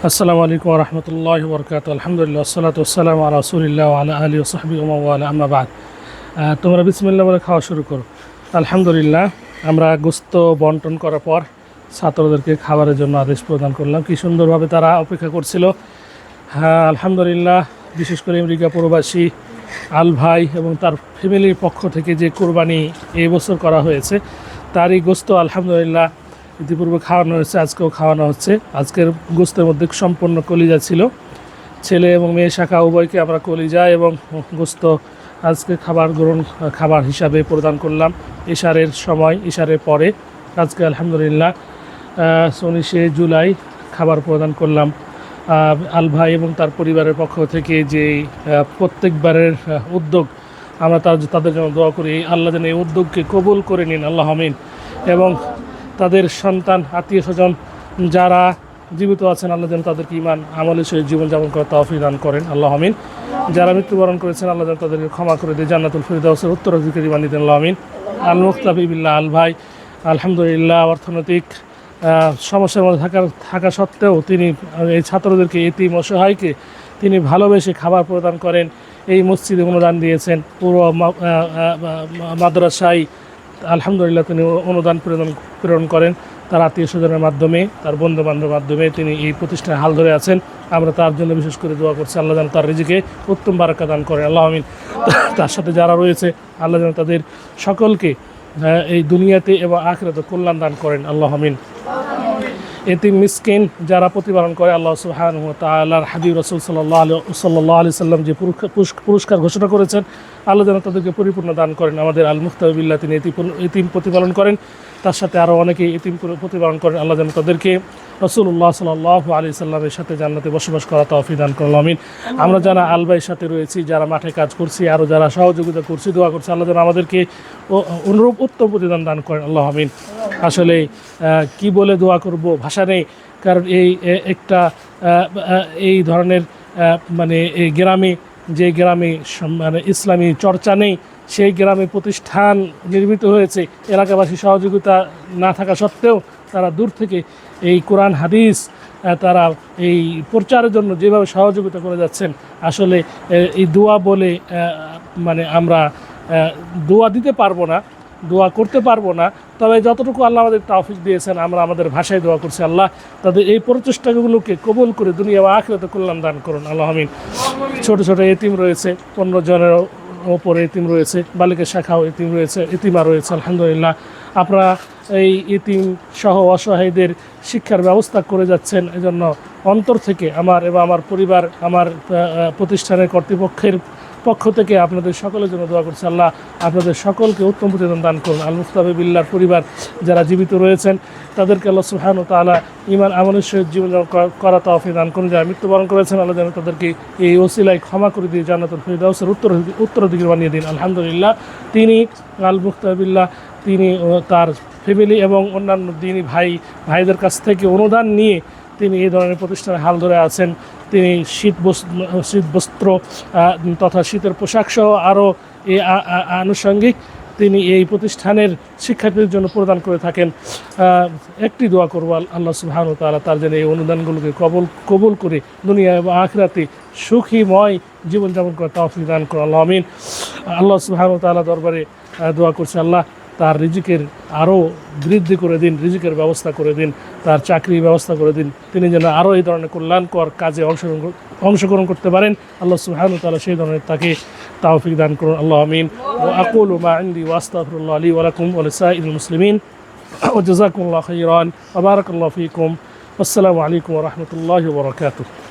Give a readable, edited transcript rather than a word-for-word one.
আসসালামু আলাইকুম ওয়া রাহমাতুল্লাহি ওয়া বারাকাতুহু। আলহামদুলিল্লাহ ওয়াসসালাতু ওয়াসসালামু আলা রাসূলিল্লাহ ওয়া আলা আলিহি ওয়া সাহবিহি ওয়া মান ওয়ালা, আম্মা বা'দ। তোমরা বিসমিল্লাহ বলে খাওয়া শুরু করো। আলহামদুলিল্লাহ, আমরা গোস্ত বন্টন করার পর ছাত্রদেরকে খাবারের জন্য আদেশ প্রদান করলাম। কি সুন্দরভাবে তারা অপেক্ষা করছিল। হ্যাঁ, আলহামদুলিল্লাহ, বিশেষ করে আমেরিকা প্রবাসী আল ভাই এবং তার ফ্যামিলির পক্ষ থেকে যে কোরবানি এই বছর করা হয়েছে, তারই গোস্ত আলহামদুলিল্লাহ ইতিপূর্বে খাওয়ানো হয়েছে, আজকেও খাওয়ানো হচ্ছে। আজকের গোস্তের মধ্যে সম্পূর্ণ কলিজা ছিল। ছেলে এবং মেয়ে শাখা উভয়কে আমরা কলিজা এবং গোস্ত আজকে খাবার হিসাবে প্রদান করলাম। ইশারের সময়, ইশারের পরে আজকে আলহামদুলিল্লাহ 19শে জুলাই খাবার প্রদান করলাম। আল ভাই এবং তার পরিবারের পক্ষ থেকে যে প্রত্যেকবারের উদ্যোগ, আমরা তাদের জন্য দোয়া করি, আল্লাহ যেন এই উদ্যোগকে কবুল করে নিন, আল্লাহ আমিন। এবং তাদের সন্তান আত্মীয় স্বজন যারা জীবিত আছেন, আল্লাহ যেন তাদেরকে ঈমান আমলের সহিত জীবনযাপন করার তৌফিক দান করেন, আল্লাহ আমিন। যারা মৃত্যুবরণ করেছেন, আল্লাহ যেন তাদেরকে ক্ষমা করে দিয়ে জান্নাতুল ফিরদাউসের উত্তরাধিকারী বানিয়ে দেন, আল্লাহ আমিন। আল মুক্তাফি বিল্লাহ আল ভাই আলহামদুলিল্লাহ অর্থনৈতিক সমস্যার মধ্যে থাকা সত্ত্বেও তিনি এই ছাত্রদেরকে, এতিম অসহায়কে তিনি ভালোবেসে খাবার প্রদান করেন। এই মসজিদে অনুদান দিয়েছেন, পুরো মাদ্রাসায় আলহামদুলিল্লাহ তিনি অনুদান প্রেরণ করেন। তার আত্মীয় স্বজনের মাধ্যমে, তার বন্ধুবান্ধবের মাধ্যমে তিনি এই প্রতিষ্ঠানে হাল ধরে আছেন। আমরা তার জন্য বিশেষ করে দোয়া করছি, আল্লাহ যেন তার রিজিকে উত্তম বারাকা দান করেন, আল্লাহ আমিন। তার সাথে যারা রয়েছে, আল্লাহ যেন তাদের সকলকে এই দুনিয়াতে এবং আখিরাতে কল্যাণ দান করেন, আল্লাহ আমিন। এতিম মিসকিন যারা প্রতিপালন করে, আল্লাহ সুবহানাহু ওয়া তাআলার হাবিব রাসূল সাল্লাল্লাহু আলাইহি সাল্লাম যে পুরস্কার ঘোষণা করেছেন, আল্লাহ যেন তাদেরকে পরিপূর্ণ দান করেন। আমাদের আল মুক্তাফি বিল্লাহ তিনি এতিম প্রতিপালন করেন, তার সাথে আরও অনেকেই এতিম প্রতিপালন করেন। আল্লাহ যেন তাদেরকে রাসূলুল্লাহ সাল্লাল্লাহু আলাইহি সাল্লামের সাথে জান্নাতে বসবাস করা তৌফিক দান করেন, আমিন। আমরা যারা আল ভাইয়ের সাথে রয়েছি, যারা মাঠে কাজ করছি, আরও যারা সহযোগিতা করছি, দোয়া করছি, আল্লাহ যেন আমাদেরকে অনুরূপ উত্তম প্রতিদান দান করেন, আল্লাহ আমিন। আসলে কি বলে দোয়া করব, ভাষা নেই। কারণ এই ধরনের মানে এই গ্রামে, যে গ্রামে মানে ইসলামী চর্চা নেই, সেই গ্রামে প্রতিষ্ঠান নির্মিত হয়েছে। এলাকাবাসী সহযোগিতা না থাকা সত্ত্বেও তারা দূর থেকে এই কোরআন হাদিস তারা এই প্রচারের জন্য যেভাবে সহযোগিতা করে যাচ্ছেন, আসলে এই দোয়া বলে মানে আমরা দোয়া দিতে পারবো না, দোয়া করতে পারবো না। তবে যতটুকু আল্লাহ আমাদের তৌফিক দিয়েছেন, আমরা আমাদের ভাষায় দোয়া করছি, আল্লাহ তাদের এই প্রচেষ্টাগুলোকে কবুল করে দুনিয়া বা আখিরাতে কল্যাণ দান করুন, আল্লাহ আমিন। ছোট ছোট এতিম রয়েছে, 15 জনের ওপরে এতিম রয়েছে, বালিকা শাখাও এতিম রয়েছে, এতিমা রয়েছে, আলহামদুলিল্লাহ। আপনারা এই এতিম সহ অসহায়দের শিক্ষার ব্যবস্থা করে যাচ্ছেন, এজন্য অন্তর থেকে আমার এবং আমার পরিবার, আমার প্রতিষ্ঠানের কর্তৃপক্ষের পক্ষ থেকে আপনাদের সকলের জন্য দোয়া করছি, আল্লাহ আপনাদের সকলকে উত্তম প্রতিদান দান করুন। আল মুস্তাফি বিল্লাহর পরিবার যারা জীবিত রয়েছেন, তাদেরকে আল্লাহ সুবহানাহু ওয়া তাআলা ঈমান আমলের সহিত জীবনযাপন করা তৌফিক দান করুন। যারা মৃত্যুবরণ করেছেন, আল্লাহ যেন তাদেরকে এই ওসিলায় ক্ষমা করে দিয়ে জান্নাতুল ফিরদাউসের উত্তরাধিকারী বানিয়ে দিন, আলহামদুলিল্লাহ। তিনি আল মুস্তাফি বিল্লাহ তিনি তার ফ্যামিলি এবং অন্যান্য দিনী ভাইদের কাছ থেকে অনুদান নিয়ে তিনি এই ধরনের প্রতিষ্ঠানে হাল ধরে আছেন। তিনি শীত বস্ত্র তথা শীতের পোশাক সহ আরও এই আনুষঙ্গিক তিনি এই প্রতিষ্ঠানের শিক্ষার্থীদের জন্য প্রদান করে থাকেন। একটি দোয়া করব, আল্লাহ সুবহানাহু ওয়া তাআলা তার যেন এই অনুদানগুলোকে কবুল করে দুনিয়া এবং আখিরাতে সুখীময় জীবনযাপন করার তৌফিক দান করেন, আল্লাহ আমিন। আল্লাহ সুবহানাহু ওয়া তাআলা দরবারে দোয়া করছে, আল্লাহ তার রিজিকের আরও বৃদ্ধি করে দিন, রিজিকের ব্যবস্থা করে দিন, তার চাকরির ব্যবস্থা করে দিন। তিনি যেন আরও এই ধরনের কল্যাণকর কাজে অংশগ্রহণ করতে পারেন, আল্লাহ সুবহানাহু ওয়া তাআলা সেই ধরনের তাকে তৌফিক দান করুন, আল্লাহ আমিন। ওয়া আকুলু মা ইনদি ওয়া আস্তাগফিরুল্লাহ লি ওয়া লাকুম ওয়া লিসাইরিল মুসলিমিন ওয়া জাযাকুমুল্লাহু খাইরান ওয়া বারাকাল্লাহু ফীকুম। আসসালামু আলাইকুম ওয়া রাহমাতুল্লাহি ওয়া বারাকাতুহু।